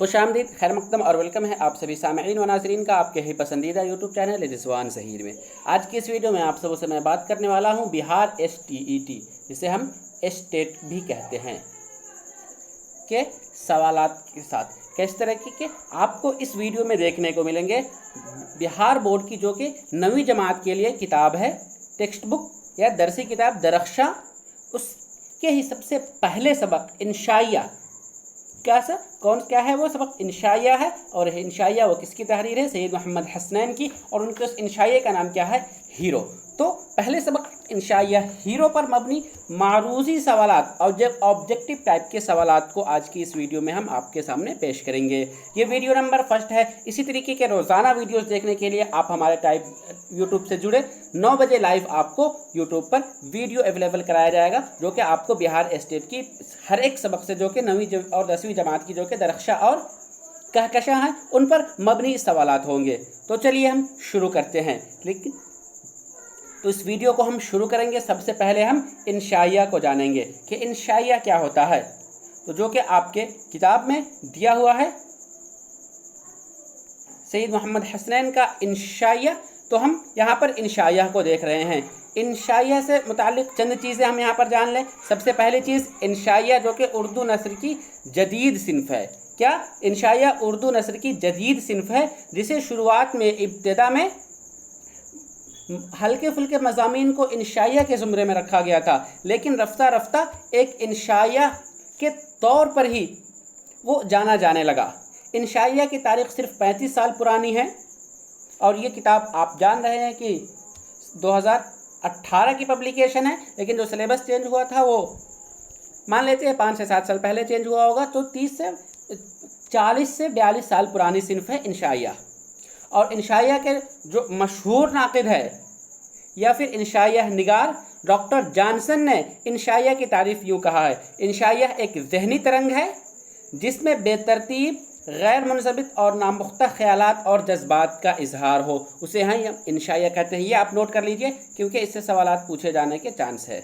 खुश आमदीद, खैर मकदम और वेलकम है आप सभी सामईन व नाज़रीन का आपके ही पसंदीदा यूट्यूब चैनल रिजवान ज़हीर में। आज की इस वीडियो में आप सबों से मैं बात करने वाला हूं बिहार STET, जिसे हम स्टेट भी कहते हैं, के सवालात के साथ। किस तरह के आपको इस वीडियो में देखने को मिलेंगे। बिहार बोर्ड की जो कि 9वीं जमात के लिए किताब है, टेक्स्ट बुक या दरसी किताब दरख्शा, उसके ही सबसे पहले सबक इंशाइया क्या है वो सबक इंशाइया है। और इंशाइया वो किसकी तहरीर है? सैयद मोहम्मद हसनैन की। और उनके उस इंशाइया का नाम क्या है? हीरो। तो पहले सबक इंशाइया हीरो पर मबनी मारूजी सवालात और ऑब्जेक्टिव टाइप के सवालात को आज की इस वीडियो में हम आपके सामने पेश करेंगे। ये वीडियो नंबर 1 है। इसी तरीके के रोज़ाना वीडियोस देखने के लिए आप हमारे यूट्यूब से जुड़े 9 बजे लाइव आपको यूट्यूब पर वीडियो अवेलेबल कराया जाएगा, जो कि आपको बिहार स्टेट की हर एक सबक से, जो कि 9वीं और 10वीं जमात की जो कि दरख्शा और कहकशा हैं, उन पर मबनी सवालात होंगे। तो चलिए हम शुरू करते हैं। लेकिन तो इस वीडियो को हम शुरू करेंगे, सबसे पहले हम इंशाइया को जानेंगे कि इंशाइया क्या होता है। तो जो कि आपके किताब में दिया हुआ है सैयद मोहम्मद हसनैन का इंशाइया। तो हम यहाँ पर इंशाइया को देख रहे हैं। इंशाइया से मुतालिक चंद चीज़ें हम यहाँ पर जान लें। सबसे पहली चीज़, इंशाइया जो कि उर्दू नस्र की जदीद सिन्फ है। क्या? इंशाइया उर्दू नस्र की जदीद सिन्फ है, जिसे शुरुआत में इब्तिदा में हल्के फुल्के मज़ामीन को इंशाइया के ज़ुमरे में रखा गया था, लेकिन रफ्ता रफ्ता एक इंशाइया के तौर पर ही वो जाना जाने लगा। इंशाइया की तारीख़ सिर्फ 35 साल पुरानी है। और ये किताब आप जान रहे हैं कि 2018 की पब्लिकेशन है, लेकिन जो सिलेबस चेंज हुआ था वो मान लेते हैं 5 से 7 साल पहले चेंज हुआ होगा। तो 40 से 42 साल पुरानी सिन्फ है इंशाइया। और इंशाइया के जो मशहूर नाक़िद है या फिर इंशाइया निगार डॉक्टर जॉनसन ने इंशाइया की तारीफ़ यूँ कहा है: इंशाइया एक ज़हनी तरंग है जिसमें बेतरतीब, गैर मुनज़बित और नामुख्ता ख़यालात और जज्बात का इजहार हो, उसे हम इंशाइया कहते हैं। ये आप नोट कर लीजिए, क्योंकि इससे सवालात पूछे जाने के चांस है।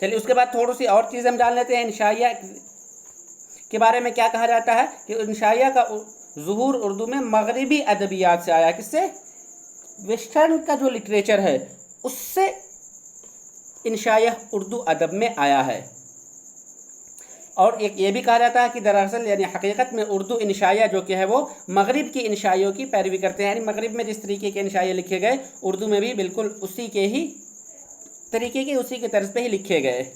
चलिए उसके बाद थोड़ी सी और चीज़ हम जान लेते हैं। इंशाइया के बारे में क्या कहा जाता है कि इंशाइया का ज़ुहूर उर्दू में मगरिबी अदबियात से आया। किससे? वेस्टर्न का जो लिटरेचर है उससे इंशाइया उर्दू अदब में आया है। और एक ये भी कहा जाता है कि दरअसल यानी हकीकत में उर्दू इंशाइया जो कि है वो मगरिब की इंशाइयों की पैरवी करते हैं। यानी मगरिब में जिस तरीके के इंशाइया लिखे गए, उर्दू में भी बिल्कुल उसी के ही तरीके के, उसी के तर्ज पे ही लिखे गए।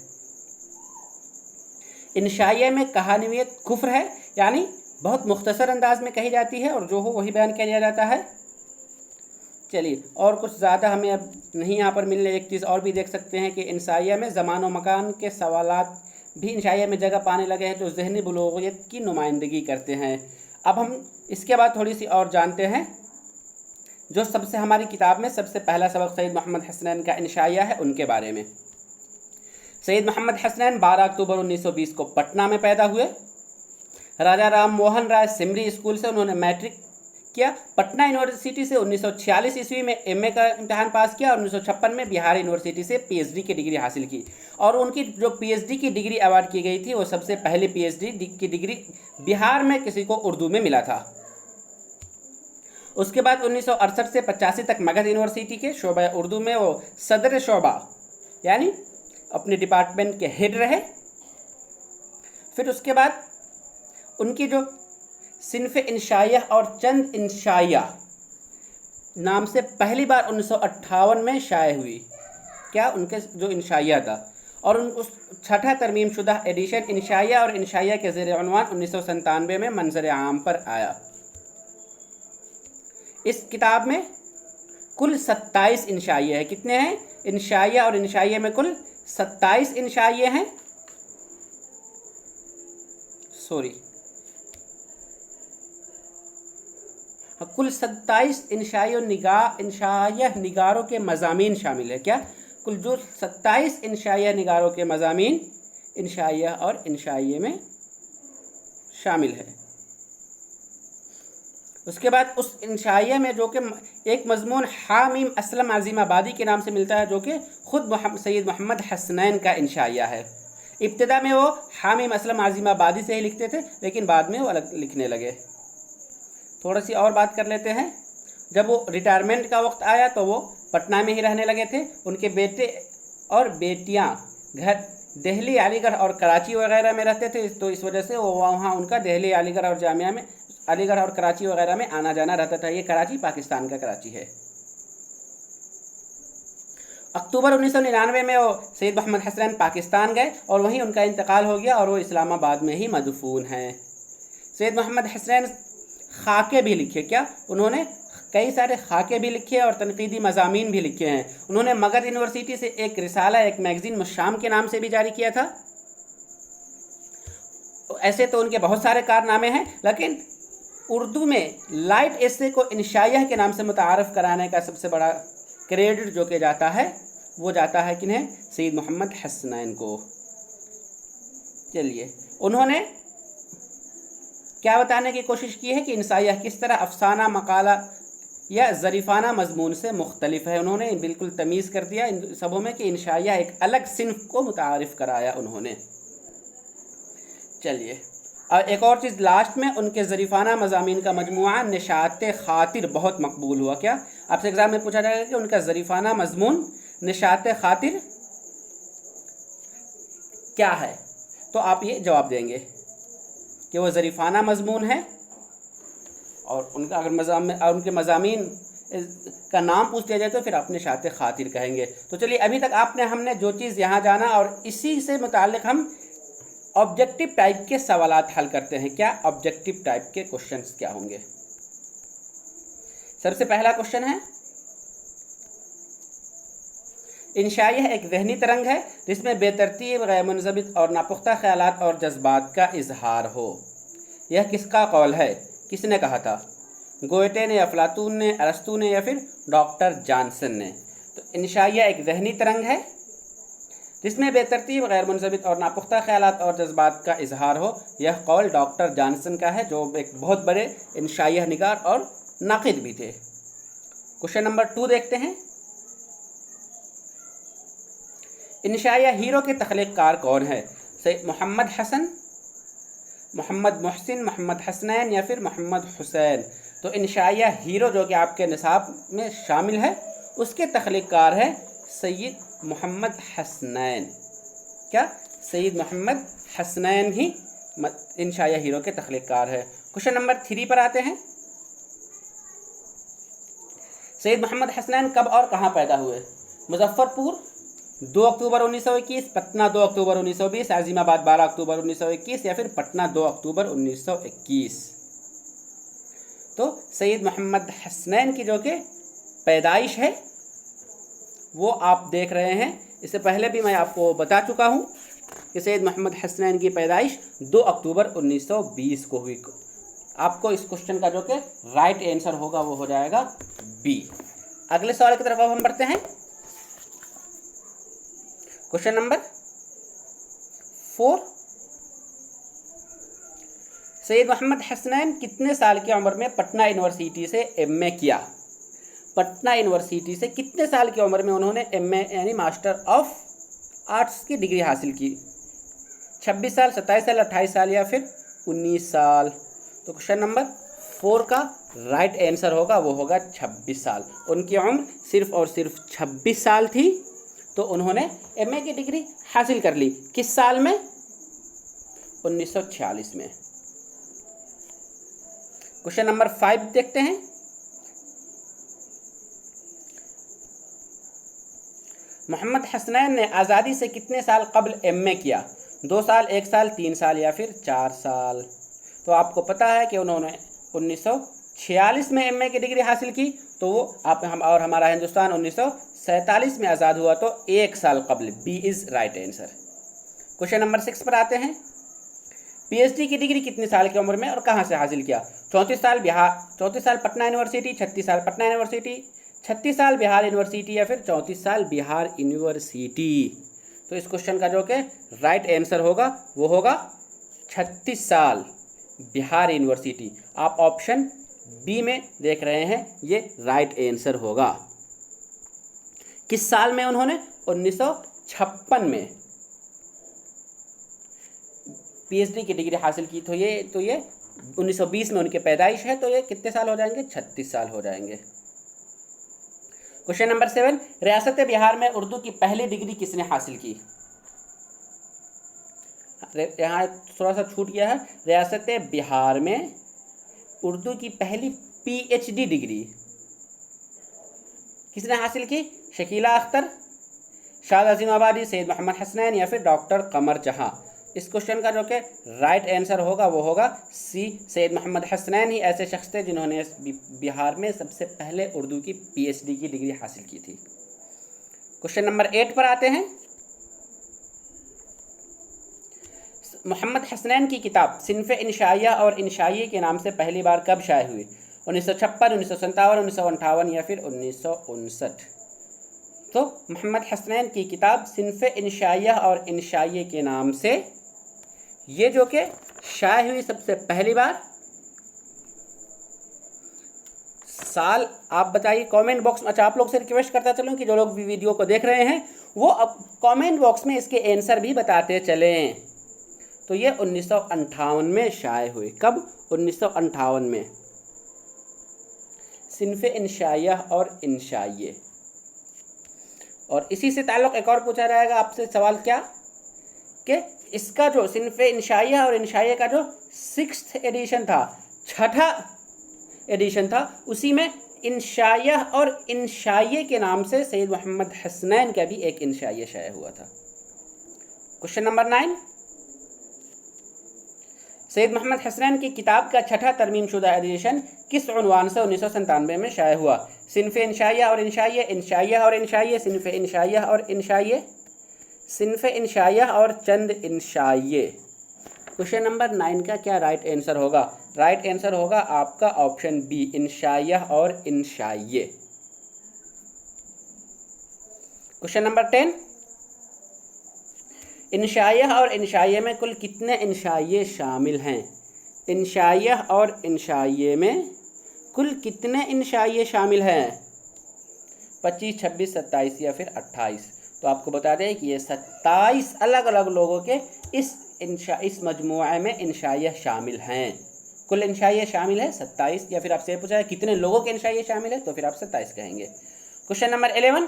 इंशाइया में कहानियत कुफ्र है, यानी बहुत मुख्तसर अंदाज में कही जाती है और जो हो वही बयान किया जाता है। चलिए और कुछ ज़्यादा हमें अब नहीं यहाँ पर मिलने। एक चीज़ और भी देख सकते हैं कि इंशाइया में ज़मान व मकान के सवालात भी इंशाइया में जगह पाने लगे हैं, जो ज़हनी बुलूगियत की नुमाइंदगी करते हैं। अब हम इसके बाद थोड़ी सी और जानते हैं। जो सबसे हमारी किताब में सबसे पहला सबक सैयद मोहम्मद हसनैन का इंशाइया है, उनके बारे में। सैयद मोहम्मद हसनैन 12 अक्टूबर 1920 को पटना में पैदा हुए। राजा राम मोहन राय सिमरी स्कूल से उन्होंने मैट्रिक किया। पटना यूनिवर्सिटी से 1946 ईस्वी में MA का इम्तहान पास किया और 1956 में बिहार यूनिवर्सिटी से PhD की डिग्री हासिल की। और उनकी जो PhD की डिग्री अवार्ड की गई थी, वो सबसे पहली PhD की डिग्री बिहार में किसी को उर्दू में मिला था। उसके बाद 1968 से 85 तक मगध यूनिवर्सिटी के शोबा उर्दू में वो सदर शोबा यानी अपने डिपार्टमेंट के हेड रहे। फिर उसके बाद उनकी जो सिन्फ इंशाइया और चंद इंशाइया नाम से पहली बार 1958 में शाये हुई। क्या? उनके जो इंशाइया था। और उस 6ठा तरमीम शुदा एडिशन इंशाइया और इंशाइया के ज़ेर उन्वान 1997 में मंजर आम पर आया। इस किताब में कुल 27 इंशाइया है। कितने हैं? इंशाइया और इंशाइया में कुल 27 इंशाइया हैं। कुल 27 इंशाइया निगारों के मज़ामीन शामिल है। क्या? कुल जो 27 इंशाइया निगारों के मज़ामीन इंशाइया और इंशाइया में शामिल है। उसके बाद उस इंशाइया में जो कि एक मज़मून हामिम असलम अज़ीम आबादी के नाम से मिलता है, जो कि ख़ुद सैयद मोहम्मद हसनैन का इंशाइया है। इब्तिदा में वो हामिम असलम आज़िमाबादी से ही लिखते थे, लेकिन बाद में वो अलग लिखने लगे। थोड़ी सी और बात कर लेते हैं। जब वो रिटायरमेंट का वक्त आया तो वो पटना में ही रहने लगे थे। उनके बेटे और बेटियां घर दिल्ली, अलीगढ़ और कराची वगैरह में रहते थे, तो इस वजह से वो वहाँ उनका दिल्ली, अलीगढ़ और जामिया में, अलीगढ़ और कराची वगैरह में आना जाना रहता था। ये कराची पाकिस्तान का कराची है। अक्टूबर 1999 में वो सैयद मोहम्मद हसनैन पाकिस्तान गए और वहीं उनका इंतकाल हो गया और वो इस्लामाबाद में ही मदफून हैं। सैयद मोहम्मद हसनैन खाके भी लिखे, क्या उन्होंने कई सारे खाके भी लिखे और तनकीदी मज़ामीन भी लिखे हैं। उन्होंने मगध यूनिवर्सिटी से एक रिसाला, एक मैगज़ीन मुशाम के नाम से भी जारी किया था। ऐसे तो उनके बहुत सारे कारनामे हैं, लेकिन उर्दू में लाइट एसे को इंशाइया के नाम से मुतारफ़ कराने का सबसे बड़ा क्रेडिट जो कि जाता है वो जाता है किन्हें? सैयद मोहम्मद हसनैन को। चलिए, उन्होंने क्या बताने की कोशिश की है कि इंशाइया किस तरह अफसाना, मकाला या ज़रीफ़ाना मजमून से मुख्तलिफ है। उन्होंने बिल्कुल तमीज़ कर दिया इन सबों में कि इंशाइया एक अलग सिन्फ को मुतारिफ़ कराया उन्होंने। चलिए, और एक और चीज़ लास्ट में, उनके ज़रीफ़ाना मज़ामीन का मजमुआ निशाते खातिर बहुत मकबूल हुआ। क्या आपसे एग्ज़ाम में पूछा जाएगा कि उनका ज़रीफ़ाना मजमून निशाते खातिर क्या है, तो आप ये जवाब देंगे कि वो ज़रीफ़ाना मजमून है। और उनका अगर उनके मज़ामीन का नाम पूछ दिया जाए तो फिर आप निशाते खातिर कहेंगे। तो चलिए, अभी तक हमने जो चीज़ यहाँ जाना और इसी से मुताल्लिक़ हम ऑब्जेक्टिव टाइप के सवालात हल करते हैं। क्या ऑब्जेक्टिव टाइप के क्वेश्चंस क्या होंगे? सबसे पहला क्वेश्चन है, इंशाइया एक ज़हनी तरंग है जिसमें बेतरतीब, गैर मुनज़बित और नापुख्ता ख़यालात और जज्बात का इजहार हो। यह किसका कौल है? किसने कहा था? गोएटे ने, अफलातून ने, अरस्तू ने या फिर डॉक्टर जॉनसन ने? तो इंशाइया एक ज़हनी तरंग है जिसमें बेतरतीब, गैर मुनज़बित और नापुख्ता ख़यालात और जज्बात का इजहार हो। यह कौल डॉक्टर जॉनसन का है, जो एक बहुत बड़े इंशाइया निगार और नाक़िद भी थे। क्वेश्चन नंबर 2 देखते हैं। इंशाइया हीरो के तख्लीक़कार कौन है? सैयद मोहम्मद हसन, मोहम्मद मोहसिन, मोहम्मद हसनैन या फिर मोहम्मद हुसैन? तो इंशाइया हीरो जो कि आपके निसाब में शामिल है, उसके तख्लीक़कार है सैयद मोहम्मद हसनैन। क्या सैयद मोहम्मद हसनैन ही इंशाइया हीरो के तख्लीक़कार है। क्वेश्चन नंबर 3 पर आते हैं। सैयद मोहम्मद हसनैन कब और कहाँ पैदा हुए? मुजफ्फरपुर 2 अक्टूबर 1921, पटना 2 अक्टूबर 1920, आज़िमाबाद 12 अक्टूबर 1921 या फिर पटना 2 अक्टूबर 1921? तो सैयद मोहम्मद हसनैन की जो कि पैदाइश है वो आप देख रहे हैं। इससे पहले भी मैं आपको बता चुका हूँ कि सैयद मोहम्मद हसनैन की पैदाइश 2 अक्टूबर 1920 को हुई। आपको इस क्वेश्चन का जो कि राइट आंसर होगा वो हो जाएगा बी। अगले सवाल की तरफ अब हम बढ़ते हैं। क्वेश्चन नंबर 4, सैयद मोहम्मद हसनैन कितने साल की उम्र में पटना यूनिवर्सिटी से एमए किया? पटना यूनिवर्सिटी से कितने साल की उम्र में उन्होंने एमए यानी मास्टर ऑफ आर्ट्स की डिग्री हासिल की? 26 साल, 27 साल, 28 साल या फिर 19 साल? तो क्वेश्चन नंबर 4 का राइट आंसर होगा वो होगा 26 साल। उनकी उम्र सिर्फ और सिर्फ 26 साल थी, तो उन्होंने एमए की डिग्री हासिल कर ली। किस साल में? 1946 में। क्वेश्चन नंबर 5 देखते हैं। मोहम्मद हसनैन ने आज़ादी से कितने साल कबल एमए किया? 2 साल, 1 साल, 3 साल या फिर 4 साल? तो आपको पता है कि उन्होंने 1946 में एमए की डिग्री हासिल की, तो वो हम हमारा हिंदुस्तान 1947 में आज़ाद हुआ, तो 1 साल कबल। B is right answer. Question number 6 पर आते हैं। पीएचडी की डिग्री कितने साल की उम्र में और कहाँ से हासिल किया? 34 साल बिहार, 34 साल पटना यूनिवर्सिटी, 36 साल पटना यूनिवर्सिटी, 36 साल बिहार यूनिवर्सिटी या फिर 34 साल बिहार यूनिवर्सिटी? तो इस क्वेश्चन का जो कि राइट आंसर होगा वो होगा 36 साल बिहार यूनिवर्सिटी। आप ऑप्शन बी में देख रहे हैं, ये राइट आंसर होगा। किस साल में उन्होंने? 1956 में। पीएचडी की डिग्री हासिल की। तो ये 1920 में उनकी पैदाइश है, तो ये कितने साल हो जाएंगे? 36 साल हो जाएंगे। क्वेश्चन नंबर 7, रियासत बिहार में उर्दू की पहली डिग्री किसने हासिल की? यहाँ थोड़ा सा छूट गया है। रियासत बिहार में उर्दू की पहली पीएचडी डिग्री किसने हासिल की? शकीला अख्तर, शाद अजीमाबादी, सैयद मोहम्मद हसनैन या फिर डॉक्टर कमर जहां। इस क्वेश्चन का जो कि राइट आंसर होगा वो होगा सी, सैयद मोहम्मद हसनैन ही ऐसे शख्स थे जिन्होंने बिहार में सबसे पहले उर्दू की पीएचडी की डिग्री हासिल की थी। क्वेश्चन नंबर 8 पर आते हैं। मोहम्मद हसनैन की किताब सिन्फ़े इंशाइया और इंशाइये के नाम से पहली बार कब शाये हुई? 1956, 1957, 1958 या फिर 1959। तो मोहम्मद हसनैन की किताब सिन्फ़े इंशाइया और इंशाइये के नाम से ये जो कि शाये हुई सबसे पहली बार, साल आप बताइए कमेंट बॉक्स में। अच्छा, आप लोग से रिक्वेस्ट करता चलूँ कि जो लोग वीडियो को देख रहे हैं वो अब कमेंट बॉक्स में इसके आंसर भी बताते चलें। तो ये 1958 में शाये हुई। कब? 1958 में। सिन्फ़े इंशाइया और इंशाइये। और इसी से ताल्लुक़ एक और पूछा जाएगा आपसे सवाल, क्या कि इसका जो सिन्फ़े इंशाइया और इंशाइये का जो 6th एडिशन था, 6ठा एडिशन था, उसी में इंशाइया और इंशाइये के नाम से सैयद मोहम्मद हसनैन का भी एक इंशाइया शाया हुआ था। क्वेश्चन नंबर 9, सैयद मोहम्मद हसनैन की किताब का 6ठा तरमीमशुदा एडिशन किस उन्वान से 1997 में शाया हुआ? सिन्फ़े इंशाइया और इंशाइये, इंशाइया और इंशाइये, सिन्फ़े इंशाइया और इंशाइये, सिन्फ़े इंशाइया और चंद इंशाइये। क्वेश्चन नंबर 9 का क्या राइट आंसर होगा? राइट आंसर होगा आपका ऑप्शन बी, इंशाइया और इंशाइये। क्वेश्चन नंबर 10, इंशाइया और इंशाइये में कुल कितने इंशाइये शामिल हैं? इंशाइया और इंशाइये में कुल कितने इंशाइये शामिल हैं? 25, 26, 27 या फिर 28। तो आपको बता दें कि ये 27 अलग अलग लोगों के इस मजमूआ में इंशाइया शामिल हैं। कुल इंशाइया शामिल है 27, या फिर आपसे पूछा है कितने लोगों के इंशाइया शामिल है, तो फिर आप 27 कहेंगे। क्वेश्चन नंबर 11,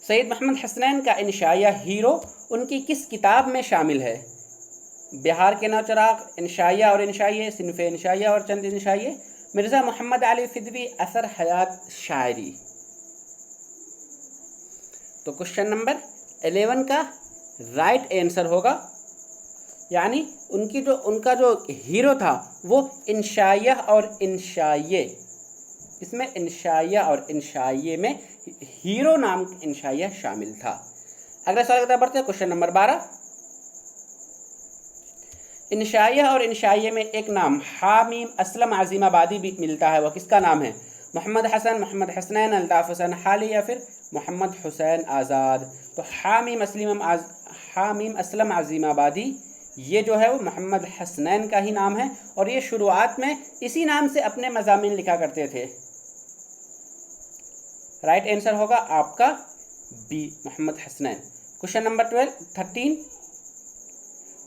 सैयद मोहम्मद हसनैन का इंशाइया हीरो उनकी किस किताब में शामिल है? बिहार के नौचराग, इंशाइया और इंशाइये, सिन्फ़े इंशाइया और चंद इंशाइये, मिर्ज़ा मोहम्मद अली फिदवी, असर हयात शायरी। तो क्वेश्चन नंबर 11 का राइट आंसर होगा, यानी उनका जो हीरो था वो इंशाइया और इंशाइये, इसमें इंशाइया और इंशाइये में हीरो नाम इंशाइया शामिल था। अगला सवाल की तरफ बढ़ते हैं। क्वेश्चन नंबर 12, इंशाइया और इंशाइये में एक नाम हामीम असलम अजीमाबादी भी मिलता है, वह किसका नाम है? मोहम्मद हसन, मोहम्मद हसनैन, अल्ताफ़ हुसैन हाली या फिर मोहम्मद हुसैन आज़ाद। तो हामीम असलम अजीमाबादी ये जो है वो मोहम्मद हसनैन का ही नाम है, और ये शुरुआत में इसी नाम से अपने मज़ामीन लिखा करते थे। राइट आंसर होगा आपका B, Mohammad Hasnain. Question number 13,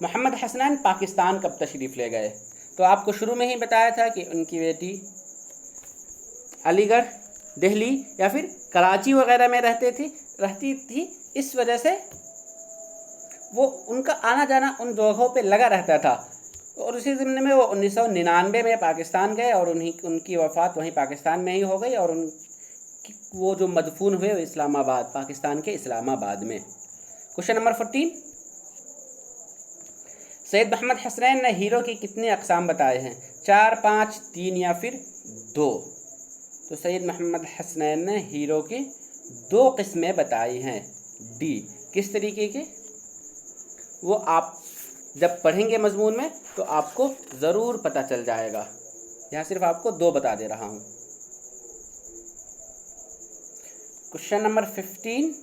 Mohammad Hasnain Pakistan कब तशरीफ़ ले गए? तो आपको शुरू में ही बताया था कि उनकी बेटी अलीगढ़, दिल्ली या फिर कराची वगैरह में रहती थी, इस वजह से वो उनका आना जाना उन जगहों पे लगा रहता था। और उसी ज़माने में वो 1999 में पाकिस्तान गए और उनकी वफ़ात वहीं पाकिस्तान में ही हो गई, और वो जो मदफून हुए वो इस्लामाबाद, पाकिस्तान के इस्लामाबाद में। क्वेश्चन नंबर 14, सैयद मोहम्मद हसनैन ने हीरो की कितने अक़साम बताए हैं? 4, 5, 3 या फिर 2। तो सैयद मोहम्मद हसनैन ने हीरो की 2 किस्में बताई हैं। डी, किस तरीके के, वो आप जब पढ़ेंगे मजमून में तो आपको ज़रूर पता चल जाएगा। यहाँ सिर्फ आपको 2 बता दे रहा हूँ। क्वेश्चन नंबर 15,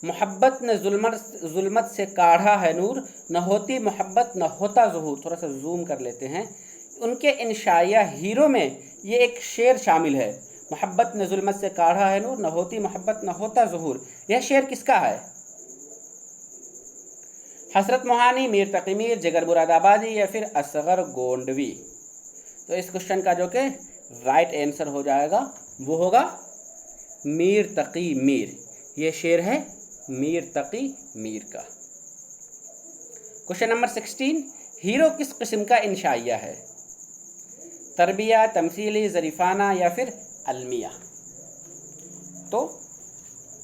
मोहब्बत ने जुल्मत से काढ़ा है नूर, न होती मोहब्बत न होता ज़ुहूर। थोड़ा सा जूम कर लेते हैं। उनके इंशाइया हीरो में ये एक शेर शामिल है, मोहब्बत ने जुल्मत से काढ़ा है नूर, न होती मोहब्बत न होता ज़ुहूर। यह शेर किसका है? हसरत मोहानी, मीर तकी मीर, जिगर मुरादाबादी या फिर असगर गोंडवी। तो इस क्वेश्चन का जो कि राइट आंसर हो जाएगा वो होगा मीर तकी मीर। ये शेर है मीर तकी मीर का। क्वेश्चन नंबर 16, हीरो किस किस्म का इंशाइया है? तरबिया, तमसीली, ज़रीफ़ाना या फिर अलमिया। तो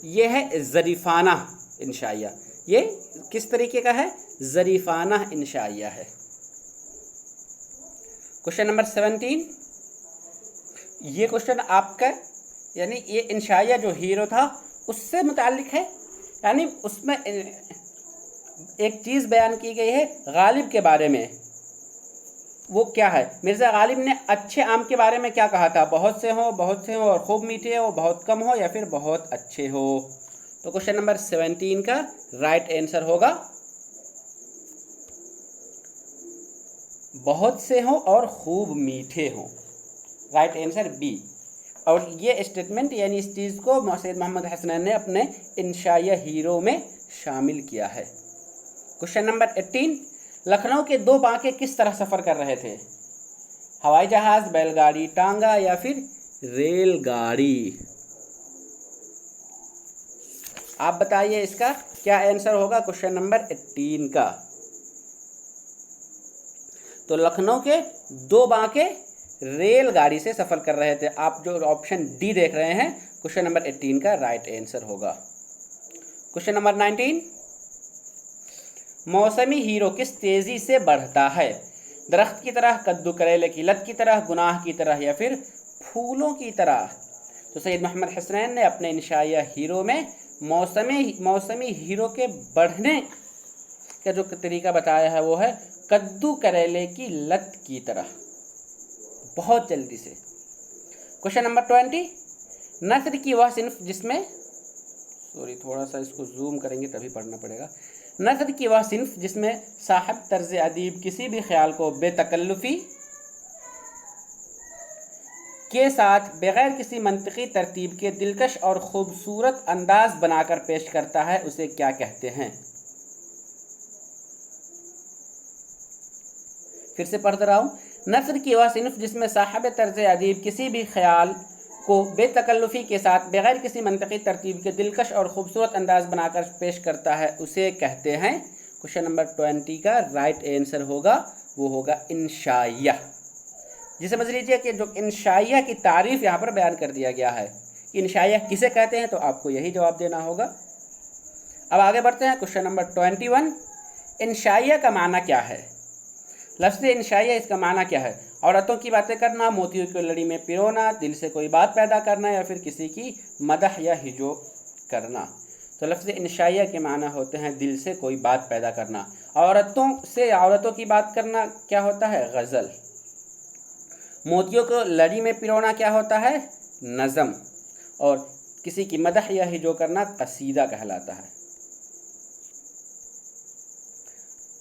ये है ज़रीफ़ाना इंशाइया। ये किस तरीके का है? ज़रीफ़ाना इंशाइया है। क्वेश्चन नंबर 17, ये क्वेश्चन आपका यानी ये इंशाइया जो हीरो था उससे मुताल्लिक है, यानी उसमें एक चीज़ बयान की गई है गालिब के बारे में। वो क्या है? मिर्ज़ा गालिब ने अच्छे आम के बारे में क्या कहा था? बहुत से हो और खूब मीठे हो, बहुत कम हो या फिर बहुत अच्छे हो। तो क्वेश्चन नंबर 17 का राइट आंसर होगा बहुत से हो और खूब मीठे हो। Right answer B. और ये स्टेटमेंट यानी इस चीज़ को सैयद मोहम्मद हसनैन ने अपने इंशाइया हीरो में शामिल किया है। क्वेश्चन नंबर 18, लखनऊ के दो बांके किस तरह सफ़र कर रहे थे? हवाई जहाज़, बैलगाड़ी, टांगा या फिर रेलगाड़ी। आप बताइए इसका क्या आंसर होगा क्वेश्चन नंबर 18 का। तो लखनऊ के दो बांके रेलगाड़ी से सफ़र कर रहे थे। आप जो ऑप्शन डी देख रहे हैं क्वेश्चन नंबर 18 का राइट आंसर होगा। क्वेश्चन नंबर 19, मौसमी हीरो किस तेज़ी से बढ़ता है? दरख्त की तरह, कद्दू करेले की लत की तरह, गुनाह की तरह या फिर फूलों की तरह। तो सैयद मोहम्मद हसनैन ने अपने इंशाइया हीरो में मौसमी हीरो के बढ़ने का जो तरीका बताया है वो है कद्दू करेले की लत की तरह, बहुत जल्दी से। क्वेश्चन नंबर 20, नस्र की वह सिन्फ जिसमें थोड़ा सा इसको जूम करेंगे तभी पढ़ना पड़ेगा। नस्र की वह सिन्फ जिसमें साहब तर्ज अदीब किसी भी ख्याल को बेतकल्लुफ़ी के साथ बग़ैर किसी मंतिकी तरतीब के दिलकश और ख़ूबसूरत अंदाज बनाकर पेश करता है, उसे क्या कहते हैं? फिर से पढ़ रहा हूँ। नस्र की वह सिन्फ जिसमें साहब तर्ज अदीब किसी भी ख्याल को बेतकल्लुफ़ी के साथ बग़ैर किसी मंतिकी तरतीब के दिलकश और ख़ूबसूरत अंदाज बनाकर पेश करता है, उसे कहते हैं। क्वेश्चन नंबर 20 का राइट आंसर होगा वो होगा इंशाइया। जिसे समझ लीजिए कि जो इंशाइया की तारीफ़ यहाँ पर बयान कर दिया गया है कि इंशाइया किसे कहते हैं, तो आपको यही जवाब देना होगा। अब आगे बढ़ते हैं। क्वेश्चन नंबर 21, इंशाइया का माना क्या है? लफ्ज़ इंशाइया, इसका माना क्या है? औरतों की बातें करना, मोतियों की लड़ी में पिरोना, दिल से कोई बात पैदा करना या फिर किसी की मदह या हिजो करना। तो लफ्ज़ इंशाइया के माना होते हैं दिल से कोई बात पैदा करना। औरतों की बात करना क्या होता है? गज़ल। मोतियों को लड़ी में पिरोना क्या होता है? नज़म। और किसी की मदह या हिजो करना कसीदा कहलाता है।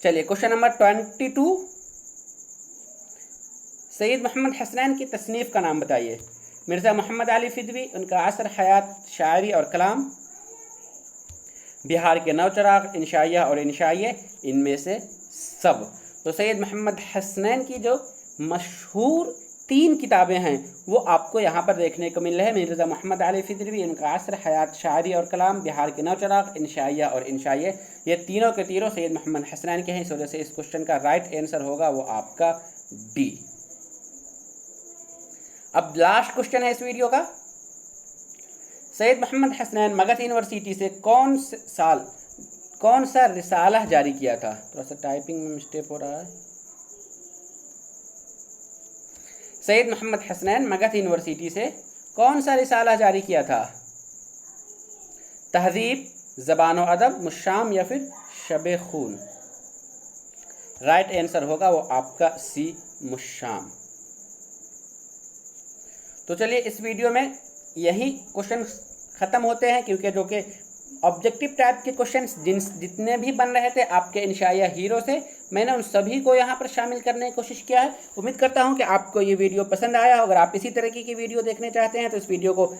चलिए क्वेश्चन नंबर 22, सैयद मोहम्मद हसनैन की तसनीफ़ का नाम बताइए। मिर्ज़ा मोहम्मद अली फ़िदवी, उनका असर हयात, शायरी और कलाम, बिहार के नौचराग, इंशाइया और इंशाइये, इनमें से सब। तो सैयद मोहम्मद हसनैन की जो मशहूर 3 किताबें हैं वो आपको यहाँ पर देखने को मिल रहे हैं। मिर्ज़ा मोहम्मद अली फ़िदवी, उनका असर हयात, शायरी और कलाम, बिहार के नौचराग, इंशाइया और इंशाइये, ये तीनों के तीनों सैयद मोहम्मद हसनैन के हैं। इस वजह से इस क्वेश्चन का राइट आंसर होगा वो आपका डी। अब लास्ट क्वेश्चन है इस वीडियो का। सैयद मोहम्मद हसनैन मगध यूनिवर्सिटी से कौन सा रिसाला जारी किया था? थोड़ा सा टाइपिंग में मिस्टेक हो रहा है। सैयद मोहम्मद हसनैन मगध यूनिवर्सिटी से कौन सा रिसाला जारी किया था? तहज़ीब, ज़बान व अदब, मुशाम या फिर शब खून। राइट आंसर होगा वो आपका सी, मुशाम। तो चलिए इस वीडियो में यही क्वेश्चन ख़त्म होते हैं, क्योंकि जो कि ऑब्जेक्टिव टाइप के क्वेश्चंस जितने भी बन रहे थे आपके इंशाइया हीरो से, मैंने उन सभी को यहाँ पर शामिल करने की कोशिश किया है। उम्मीद करता हूँ कि आपको ये वीडियो पसंद आया हो। अगर आप इसी तरीके की वीडियो देखने चाहते हैं तो इस वीडियो को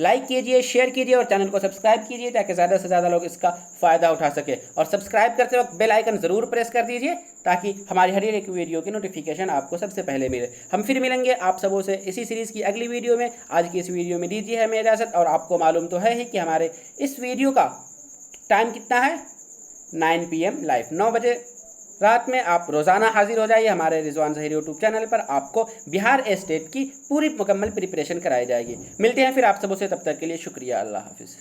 लाइक कीजिए, शेयर कीजिए और चैनल को सब्सक्राइब कीजिए ताकि ज़्यादा से ज़्यादा लोग इसका फ़ायदा उठा सके। और सब्सक्राइब करते वक्त बेल आइकन ज़रूर प्रेस कर दीजिए ताकि हमारी हर एक वीडियो की नोटिफिकेशन आपको सबसे पहले मिले। हम फिर मिलेंगे आप सबों से इसी सीरीज़ की अगली वीडियो में। आज की इस वीडियो में दीजिए हमें इजाज़त। और आपको मालूम तो है ही कि हमारे इस वीडियो का टाइम कितना है, 9 PM लाइव, 9 बजे रात में आप रोज़ाना हाजिर हो जाइए हमारे रिजवान ज़हीर यूट्यूब चैनल पर। आपको बिहार स्टेट की पूरी मुकम्मल प्रिपरेशन कराई जाएगी। मिलते हैं फिर आप सबों से, तब तक के लिए शुक्रिया। अल्लाह हाफिज़।